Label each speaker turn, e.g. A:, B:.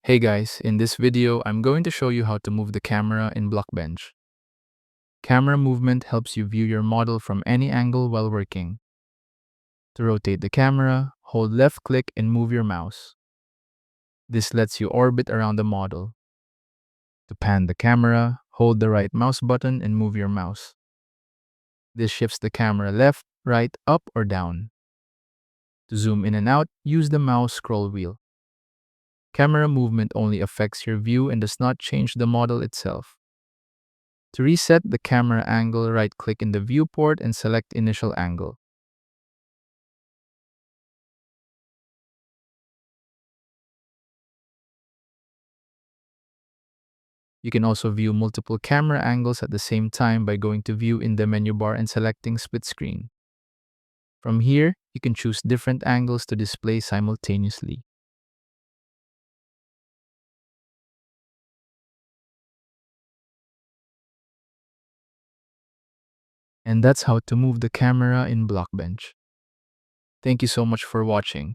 A: Hey guys, in this video, I'm going to show you how to move the camera in Blockbench. Camera movement helps you view your model from any angle while working. To rotate the camera, hold left click and move your mouse. This lets you orbit around the model. To pan the camera, hold the right mouse button and move your mouse. This shifts the camera left, right, up, or down. To zoom in and out, use the mouse scroll wheel. Camera movement only affects your view and does not change the model itself. To reset the camera angle, right-click in the viewport and select Initial Angle. You can also view multiple camera angles at the same time by going to View in the menu bar and selecting Split Screen. From here, you can choose different angles to display simultaneously. And that's how to move the camera in Blockbench. Thank you so much for watching.